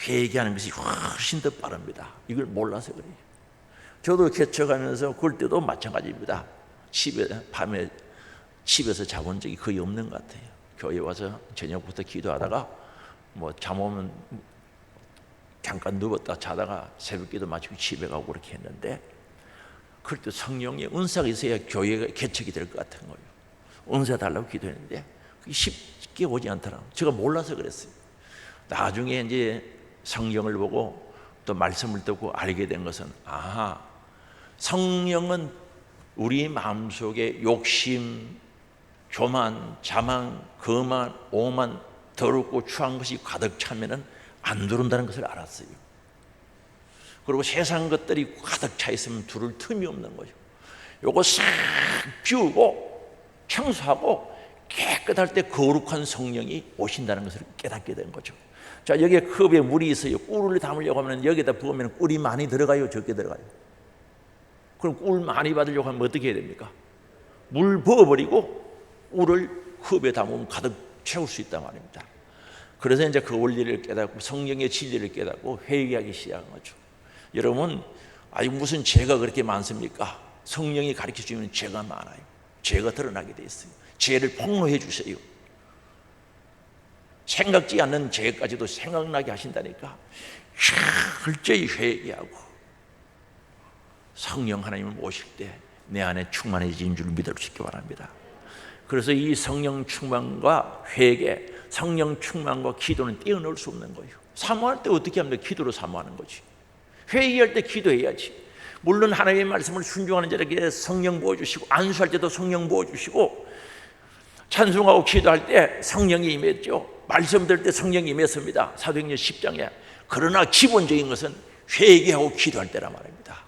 회개하는 것이 훨씬 더 빠릅니다. 이걸 몰라서 그래요. 저도 개척하면서 그럴 때도 마찬가지입니다. 밤에 집에서 자본 적이 거의 없는 것 같아요. 교회 와서 저녁부터 기도하다가 잠 오면 잠깐 누웠다 자다가 새벽기도 마치고 집에 가고 그렇게 했는데, 그럴 때 성령의 은사가 있어야 교회가 개척이 될 것 같은 거예요. 은사 달라고 기도했는데 그게 쉽게 오지 않더라고요. 제가 몰라서 그랬어요. 나중에 이제 성경을 보고 또 말씀을 듣고 알게 된 것은, 성령은 우리 마음속에 욕심, 교만, 자만, 거만, 오만, 더럽고 추한 것이 가득 차면은 안 들어온다는 것을 알았어요. 그리고 세상 것들이 가득 차 있으면 들을 틈이 없는 거죠. 요거 싹 비우고 청소하고 깨끗할 때 거룩한 성령이 오신다는 것을 깨닫게 된 거죠. 자, 여기에 컵에 물이 있어요. 꿀을 담으려고 하면 여기다 부으면 꿀이 많이 들어가요, 적게 들어가요? 그럼 꿀 많이 받으려고 하면 어떻게 해야 됩니까? 물 부어버리고 꿀을 컵에 담으면 가득 채울 수 있단 말입니다. 그래서 이제 그 원리를 깨닫고 성령의 진리를 깨닫고 회개하기 시작한 거죠. 여러분, 무슨 죄가 그렇게 많습니까? 성령이 가르쳐 주면 죄가 많아요. 죄가 드러나게 돼 있어요. 죄를 폭로해 주세요. 생각지 않는 죄까지도 생각나게 하신다니까. 철저히 회개하고 성령 하나님을 모실 때 내 안에 충만해진 줄 믿으시기 바랍니다. 그래서 이 성령 충만과 회개, 성령 충만과 기도는 떼어놓을 수 없는 거예요. 사모할 때 어떻게 하면 기도로 사모하는 거지. 회개할 때 기도해야지. 물론 하나님의 말씀을 순종하는 자에게 성령 부어주시고, 안수할 때도 성령 부어주시고, 찬송하고 기도할 때 성령이 임했죠. 말씀 들을 때 성령이 임했습니다. 사도행전 10장에. 그러나 기본적인 것은 회개하고 기도할 때란 말입니다.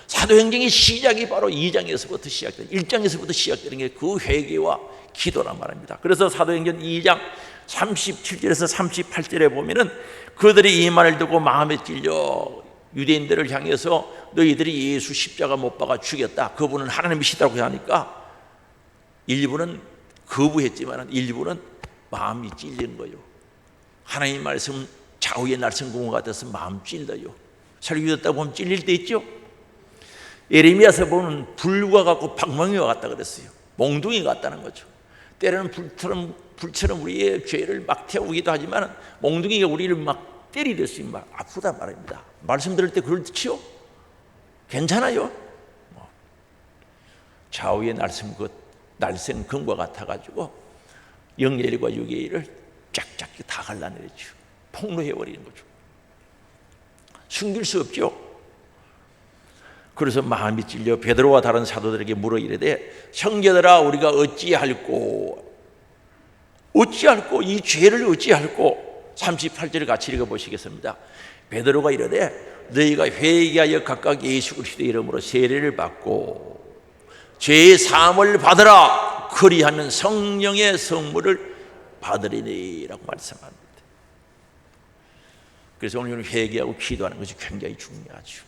사도행전의 시작이 바로 2장에서부터 시작돼요. 1장에서부터 시작되는 게 그 회개와 기도란 말입니다. 그래서 사도행전 2장 37절에서 38절에 보면은 그들이 이 말을 듣고 마음에 찔려 유대인들을 향해서 너희들이 예수 십자가 못 박아 죽였다, 그분은 하나님이시다고 하니까 일부는 거부했지만 일부는 마음이 찔린 거예요. 하나님 말씀 좌우의 날선 구멍 같아서 마음 찔러요. 설교 듣다 보면 찔릴 때 있죠. 예레미야서 보면 불과 같고 방망이와 같다 그랬어요. 몽둥이 같다는 거죠. 때로는 불처럼 우리의 죄를 막 태우기도 하지만 몽둥이가 우리를 막 때리듯이 막 아프단 말입니다. 말씀 들을 때 그렇지요? 괜찮아요? 좌우의 날쌘 금과 같아가지고 영예일과 유계일을 쫙쫙 다 갈라내렸죠. 폭로해버리는 거죠. 숨길 수 없죠. 그래서 마음이 찔려 베드로와 다른 사도들에게 물어 이르되, 형제들아, 우리가 어찌할꼬 이 죄를 어찌할꼬. 38절을 같이 읽어보시겠습니다. 베드로가 이르되 너희가 회개하여 각각 예수 그리스도의 이름으로 세례를 받고 죄의 사함을 받으라. 그리하면 성령의 선물을 받으리니라고 말씀합니다. 그래서 오늘 회개하고 기도하는 것이 굉장히 중요하죠.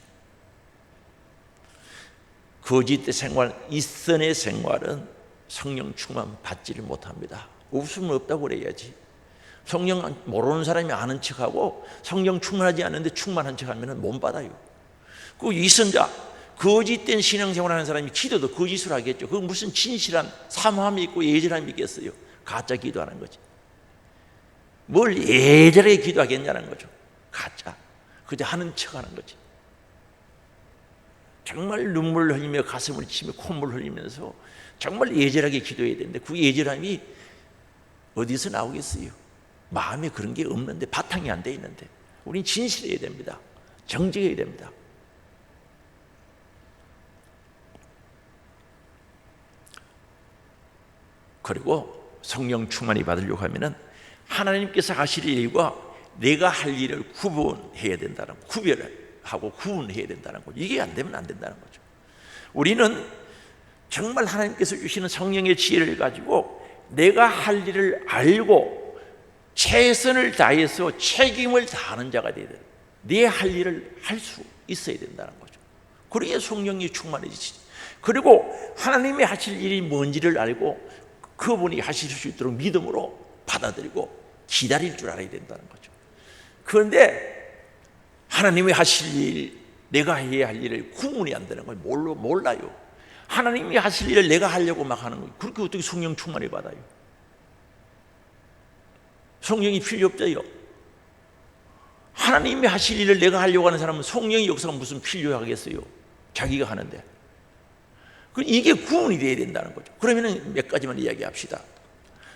거짓의 생활, 이선의 생활은 성령 충만 받지를 못합니다. 없으면 없다고 그래야지. 성령 모르는 사람이 아는 척하고 성령 충만하지 않는데 충만한 척하면 못 받아요. 그 이선자, 거짓된 신앙생활하는 사람이 기도도 거짓으로 하겠죠. 그 무슨 진실한 사모함이 있고 예절함이 있겠어요? 가짜 기도하는 거지. 뭘 예절하게 기도하겠냐는 거죠. 가짜. 그저 하는 척하는 거지. 정말 눈물을 흘리며 가슴을 치며 콧물 흘리면서 정말 예절하게 기도해야 되는데 그 예절함이 어디서 나오겠어요? 마음에 그런 게 없는데, 바탕이 안 돼 있는데. 우린 진실해야 됩니다. 정직해야 됩니다. 그리고 성령 충만이 받으려고 하면은 하나님께서 하실 일과 내가 할 일을 구분해야 된다는 거, 구별하고 구분해야 된다는 거죠. 이게 안 되면 안 된다는 거죠. 우리는 정말 하나님께서 주시는 성령의 지혜를 가지고 내가 할 일을 알고 최선을 다해서 책임을 다하는 자가 되어야 돼요. 내 할 일을 할 수 있어야 된다는 거죠. 그래야 성령이 충만해지지. 그리고 하나님이 하실 일이 뭔지를 알고 그분이 하실 수 있도록 믿음으로 받아들이고 기다릴 줄 알아야 된다는 거죠. 그런데 하나님이 하실 일, 내가 해야 할 일을 구분이 안 되는 걸 몰라요. 하나님이 하실 일을 내가 하려고 막 하는 거예요. 그렇게 어떻게 성령 충만을 받아요? 성령이 필요 없어요. 하나님이 하실 일을 내가 하려고 하는 사람은 성령의 역사가 무슨 필요하겠어요? 자기가 하는데. 이게 구분이 돼야 된다는 거죠. 그러면 몇 가지만 이야기합시다.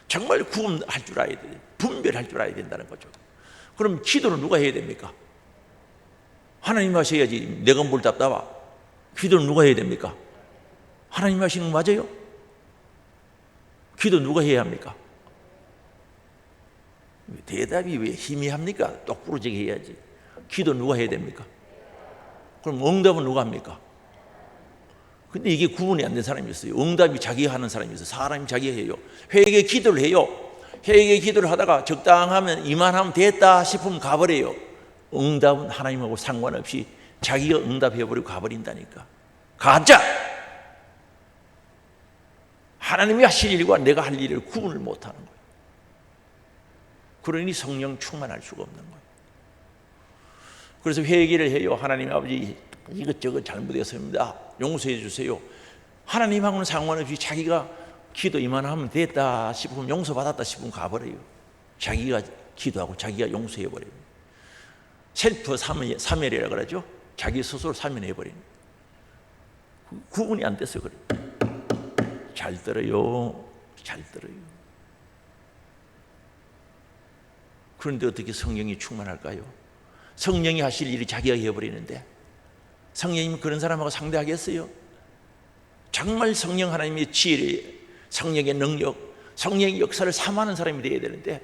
정말 구분할 줄 알아야 돼요. 분별할 줄 알아야 된다는 거죠. 그럼 기도는 누가 해야 됩니까? 하나님 하셔야지. 내가 뭘 답답하? 기도는 누가 해야 됩니까? 하나님 하시는 거 맞아요? 기도 누가 해야 합니까? 대답이 왜 희미합니까? 똑부러지게 해야지. 기도 누가 해야 됩니까? 그럼 응답은 누가 합니까? 근데 이게 구분이 안 된 사람이 있어요. 응답이 자기가 하는 사람이 있어요. 사람이 자기가 해요. 회개 기도를 해요. 회개 기도를 하다가 적당하면 이만하면 됐다 싶으면 가버려요. 응답은 하나님하고 상관없이 자기가 응답해버리고 가버린다니까. 가짜! 하나님이 하실 일과 내가 할 일을 구분을 못하는 거예요. 그러니 성령 충만할 수가 없는 거예요. 그래서 회개를 해요. 하나님 아버지 이것저것 잘못했습니다. 용서해 주세요. 하나님하고는 상관없이 자기가 기도 이만하면 됐다 싶으면 용서받았다 싶으면 가버려요. 자기가 기도하고 자기가 용서해버려요. 셀프 사면이라고 그러죠. 자기 스스로 사면해버리는. 구분이 안 돼서 그래요. 잘 들어요. 잘 들어요. 그런데 어떻게 성령이 충만할까요? 성령이 하실 일이 자기가 해버리는데 성령님이 그런 사람하고 상대하겠어요? 정말 성령 하나님의 지혜를, 성령의 능력, 성령의 역사를 삼하는 사람이 되어야 되는데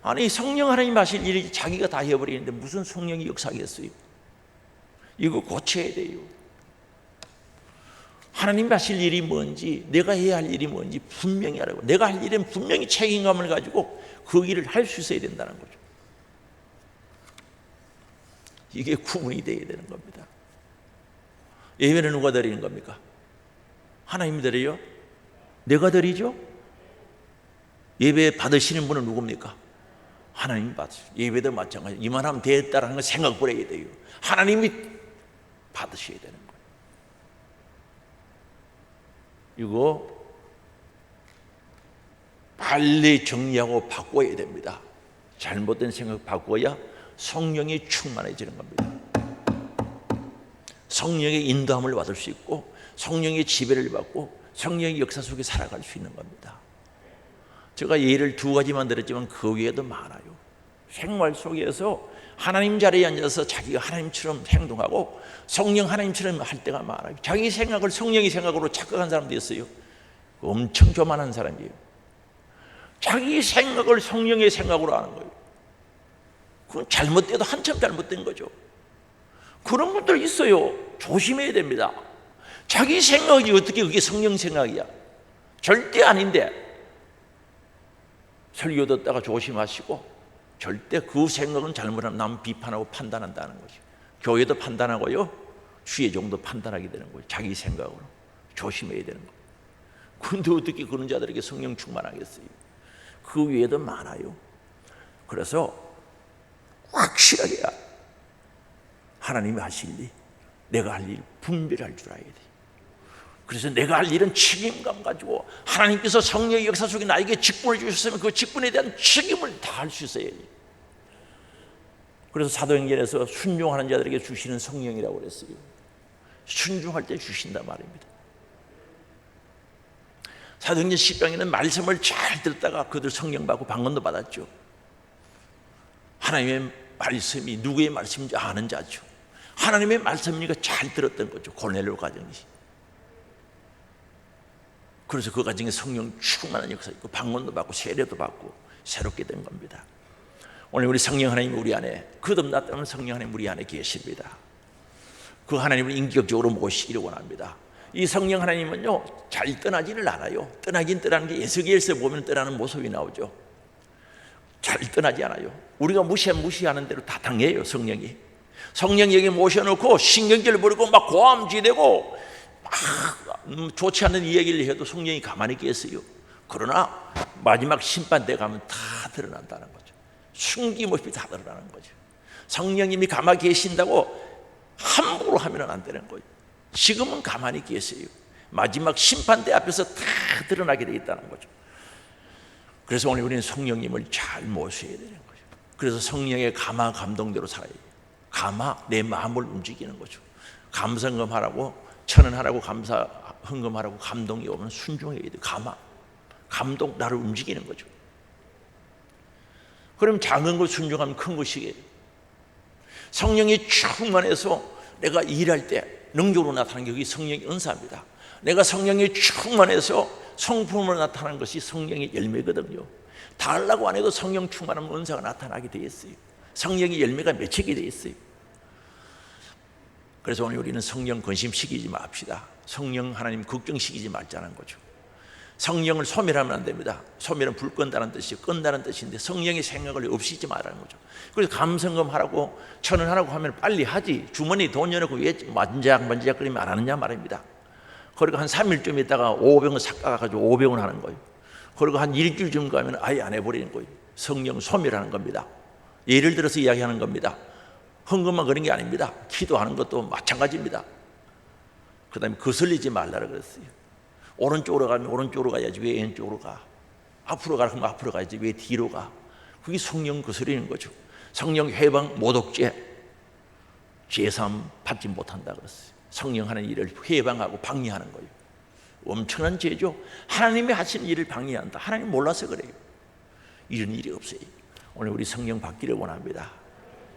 아니 성령 하나님 하실 일이 자기가 다 해버리는데 무슨 성령이 역사하겠어요? 이거 고쳐야 돼요. 하나님 하실 일이 뭔지, 내가 해야 할 일이 뭔지 분명히 알고 내가 할 일은 분명히 책임감을 가지고 그 일을 할 수 있어야 된다는 거죠. 이게 구분이 되어야 되는 겁니다. 예배는 누가 드리는 겁니까? 하나님이 드려요? 내가 드리죠? 예배 받으시는 분은 누굽니까? 하나님이 받으시죠. 예배도 마찬가지. 이만하면 됐다라는 걸 생각 버려야 돼요. 하나님이 받으셔야 되는 거예요. 이거 빨리 정리하고 바꿔야 됩니다. 잘못된 생각 바꿔야 성령이 충만해지는 겁니다. 성령의 인도함을 받을 수 있고 성령의 지배를 받고 성령의 역사 속에 살아갈 수 있는 겁니다. 제가 예를 두 가지만 들었지만 그 외에도 많아요. 생활 속에서 하나님 자리에 앉아서 자기가 하나님처럼 행동하고 성령 하나님처럼 할 때가 많아요. 자기 생각을 성령의 생각으로 착각한 사람도 있어요. 엄청 교만한 사람이에요. 자기 생각을 성령의 생각으로 하는 거예요. 그건 잘못돼도 한참 잘못된 거죠. 그런 분들 있어요. 조심해야 됩니다. 자기 생각이 어떻게 그게 성령 생각이야? 절대 아닌데 설교 듣다가 조심하시고 절대 그 생각은 잘못하면 남 비판하고 판단한다는 거죠. 교회도 판단하고요 주의 종도 판단하게 되는 거예요. 자기 생각으로. 조심해야 되는 겁니다. 근데 어떻게 그런 자들에게 성령 충만하겠어요? 그 외에도 많아요. 그래서 확실하게 하나님이 하실 일, 내가 할 일 분별할 줄 알아야 돼요. 그래서 내가 할 일은 책임감 가지고 하나님께서 성령의 역사 속에 나에게 직분을 주셨으면 그 직분에 대한 책임을 다 할 수 있어야 돼요. 그래서 사도행전에서 순종하는 자들에게 주시는 성령이라고 그랬어요. 순종할 때 주신단 말입니다. 사도행전 10장에는 말씀을 잘 듣다가 그들 성령 받고 방언도 받았죠. 하나님의 말씀이 누구의 말씀인지 아는 자죠. 하나님의 말씀이니까 잘 들었던 거죠. 고넬료 가정이. 그래서 그 가정에 성령 충만한 역사 있고 방언도 받고 세례도 받고 새롭게 된 겁니다. 오늘 우리 성령 하나님 우리 안에 거듭났다는 성령 하나님 우리 안에 계십니다. 그 하나님을 인격적으로 모시기를 원합니다. 이 성령 하나님은요 잘 떠나지를 않아요. 떠나긴 떠나는 게 에스겔서 보면 떠나는 모습이 나오죠. 잘 떠나지 않아요. 우리가 무시하는 대로 다 당해요. 성령이 여기 모셔놓고 신경질 부리고 막 고함지대고 막 좋지 않은 이야기를 해도 성령이 가만히 있겠어요. 그러나 마지막 심판 때 가면 다 드러난다는 거죠. 숨김없이 다 드러나는 거죠. 성령님이 가만히 계신다고 함부로 하면 안 되는 거예요. 지금은 가만히 계세요. 마지막 심판대 앞에서 다 드러나게 되어 있다는 거죠. 그래서 오늘 우리는 성령님을 잘 모셔야 되는 거죠. 그래서 성령의 감화 감동대로 살아야 돼요. 감화, 내 마음을 움직이는 거죠. 감성금하라고 천언하라고 감사 헌금하라고 감동이 오면 순종해야 돼요. 감화, 감동, 나를 움직이는 거죠. 그럼 작은 것 순종하면 큰 것이에요. 성령이 충만해서 내가 일할 때 능력으로 나타나는 게 그게 성령의 은사입니다. 내가 성령이 충만해서 성품으로 나타나는 것이 성령의 열매거든요. 다 하려고 안 해도 성령 충만하면 은사가 나타나게 되어 있어요. 성령의 열매가 맺히게 되어 있어요. 그래서 오늘 우리는 성령 근심시키지 맙시다. 성령 하나님 걱정시키지 말자는 거죠. 성령을 소멸하면 안 됩니다. 소멸은 불 끈다는 뜻이요, 끈다는 뜻인데 성령의 생각을 없이지 말라는 거죠. 그래서 감성금 하라고 천언하라고 하면 빨리 하지. 주머니 돈 열어놓고 왜 만지작거리면 안 하느냐 말입니다. 그리고 한 3일쯤 있다가 500원 삭가가지고 500원 하는 거예요. 그리고 한 일주일쯤 가면 아예 안 해버리는 거예요. 성령 소멸하는 겁니다. 예를 들어서 이야기하는 겁니다. 헌금만 그런 게 아닙니다. 기도하는 것도 마찬가지입니다. 그 다음에 거슬리지 말라고 그랬어요. 오른쪽으로 가면 오른쪽으로 가야지 왜 왼쪽으로 가? 앞으로 가면 앞으로 가야지 왜 뒤로 가? 그게 성령 거스리는 거죠. 성령 회방 모독죄, 죄사함 받지 못한다 그랬어요. 성령 하는 일을 회방하고 방해하는 거예요. 엄청난 죄죠. 하나님이 하시는 일을 방해한다. 하나님 몰라서 그래요. 이런 일이 없어요. 오늘 우리 성령 받기를 원합니다.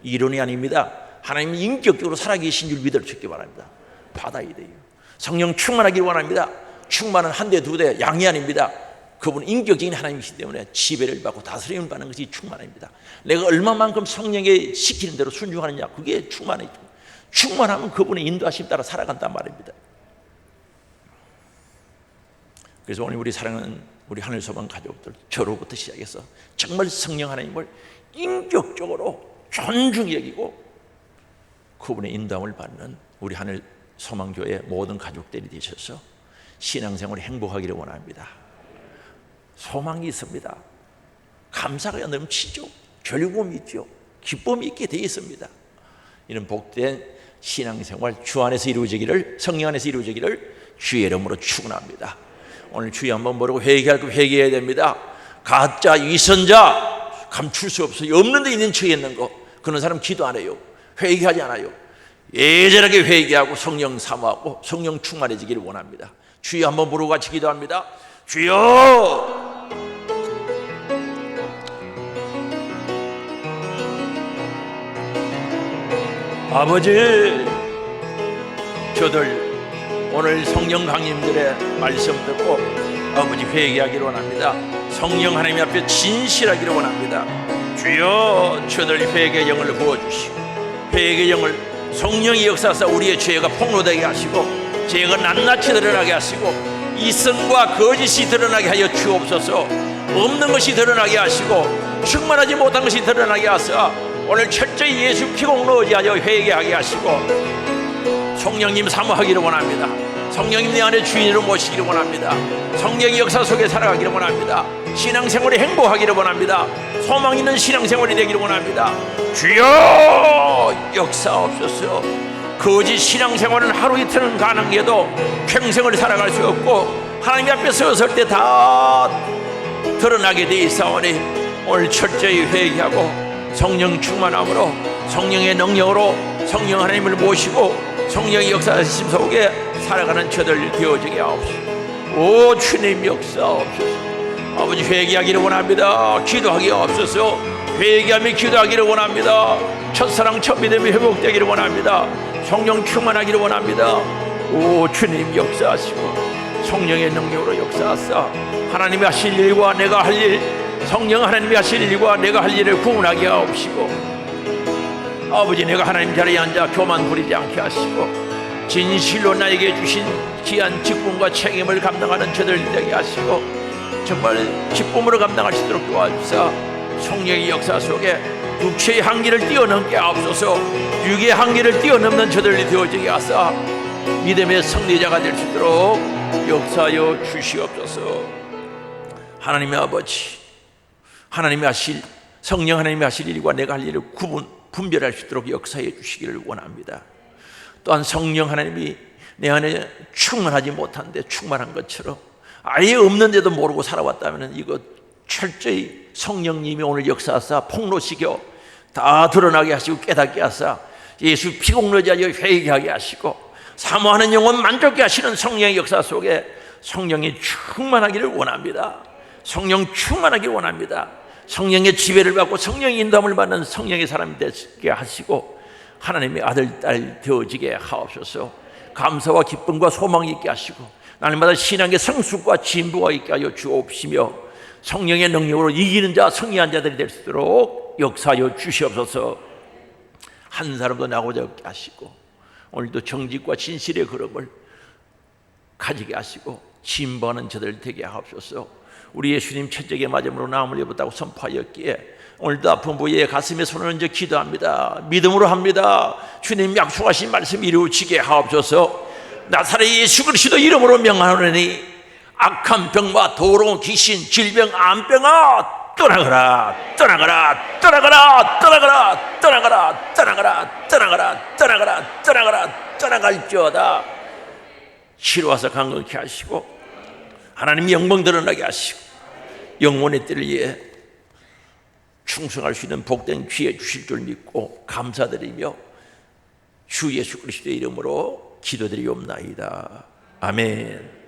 이론이 아닙니다. 하나님이 인격적으로 살아계신 줄 믿어주시기 바랍니다. 받아야 돼요. 성령 충만하기를 원합니다. 충만은 한 대, 두 대, 양이 아닙니다. 그분은 인격적인 하나님이시기 때문에 지배를 받고 다스림을 받는 것이 충만입니다. 내가 얼마만큼 성령에 시키는 대로 순종하느냐, 그게 충만이죠. 충만하면 그분의 인도하심 따라 살아간단 말입니다. 그래서 오늘 우리 사랑하는 우리 하늘소망 가족들, 저로부터 시작해서 정말 성령 하나님을 인격적으로 존중히 여기고 그분의 인도함을 받는 우리 하늘소망교회 모든 가족들이 되셔서 신앙생활을 행복하기를 원합니다. 소망이 있습니다. 감사가 넘치죠. 즐거움이 있죠. 기쁨이 있게 되어 있습니다. 이런 복된 신앙생활 주 안에서 이루어지기를, 성령 안에서 이루어지기를 주의 이름으로 축원합니다. 오늘 주의 한번 모르고 회개할 거 회개해야 됩니다. 가짜 위선자 감출 수 없어요. 없는 데 있는 척 있는 거, 그런 사람 기도 안 해요. 회개하지 않아요. 예전하게 회개하고 성령 사모하고 성령 충만해지기를 원합니다. 주여 한번 부르고 같이 기도합니다. 주여, 아버지, 저들 오늘 성령 강림들의 말씀 듣고 아버지 회개하기를 원합니다. 성령 하나님 앞에 진실하기를 원합니다. 주여, 저들 회개의 영을 부어주시고 회개의 영을 성령이 역사하사 우리의 죄가 폭로되게 하시고 죄가 낱낱이 드러나게 하시고 이성과 거짓이 드러나게 하여 주옵소서. 없는 것이 드러나게 하시고 충만하지 못한 것이 드러나게 하사 오늘 철저히 예수 피공로 의지하여 회개하게 하시고 성령님 사모하기를 원합니다. 성령님 내 안에 주인으로 모시기를 원합니다. 성령의 역사 속에 살아가기를 원합니다. 신앙생활에 행복하기를 원합니다. 소망 있는 신앙생활이 되기를 원합니다. 주여 역사옵소서. 거짓 신앙생활은 하루 이틀은 가능해도 평생을 살아갈 수 없고 하나님 앞에 서설 때 다 드러나게 돼 있사오니 오늘 철저히 회개하고 성령 충만함으로 성령의 능력으로 성령 하나님을 모시고 성령의 역사하심 속에 살아가는 저들 되어지게 하옵소서. 오 주님 역사옵소서. 아버지 회개하기를 원합니다. 기도하기 없어서 회개하며 기도하기를 원합니다. 첫사랑 첫 믿음이 회복되기를 원합니다. 성령 충만하기를 원합니다. 오 주님 역사하시고 성령의 능력으로 역사하사 하나님이 하실 일과 내가 할 일, 성령 하나님이 하실 일과 내가 할 일을 구분하게 하옵시고 아버지 내가 하나님 자리에 앉아 교만 부리지 않게 하시고 진실로 나에게 주신 귀한 직분과 책임을 감당하는 저들 되게 하시고 정말 기쁨으로 감당할 수 있도록 도와주사 성령의 역사 속에 육체의 한계를 뛰어넘게 하옵소서. 육의 한계를 뛰어넘는 저들이 되어지게 하사 믿음의 승리자가 될 수 있도록 역사하여 주시옵소서. 하나님의 아버지, 하나님이 하실 성령 하나님이 하실 일과 내가 할 일을 분별할 수 있도록 역사해 주시기를 원합니다. 또한 성령 하나님이 내 안에 충만하지 못한데 충만한 것처럼 아예 없는데도 모르고 살아왔다면 이것 철저히 성령님이 오늘 역사하사 폭로시켜 다 드러나게 하시고 깨닫게 하사 예수 피공로자여 회개하게 하시고 사모하는 영혼 만족케 하시는 성령의 역사 속에 성령이 충만하기를 원합니다. 성령 충만하기를 원합니다. 성령의 지배를 받고 성령의 인도함을 받는 성령의 사람이 되게 하시고 하나님의 아들, 딸 되어지게 하옵소서. 감사와 기쁨과 소망이 있게 하시고 날마다 신앙의 성숙과 진보가 있게 하여 주옵시며 성령의 능력으로 이기는 자, 승리한 자들이 될 수 있도록 역사하여 주시옵소서. 한 사람도 나고자 없게 하시고 오늘도 정직과 진실의 걸음을 가지게 하시고 진보하는 저들 되게 하옵소서. 우리 예수님 천적의 맞음으로 나음을 입었다고 선포하였기에 오늘도 아픈 부위에 가슴에 손을 얹어 기도합니다. 믿음으로 합니다. 주님 약속하신 말씀 이루어지게 하옵소서. 나사렛 예수 그리스도 이름으로 명하노니 악한 병과 더러운 귀신, 질병, 암병아 떠나가라, 떠나가라, 떠나가라, 떠나가라, 떠나가라, 떠나가라, 떠나가라, 떠나가라, 떠나가라, 떠나갈지어다. 치료하사 강건케 하시고 하나님 영광 드러나게 하시고 영혼의 뜰을 위해 충성할 수 있는 복된 기회 주실 줄 믿고 감사드리며 주 예수 그리스도의 이름으로 기도드리옵나이다. 아멘.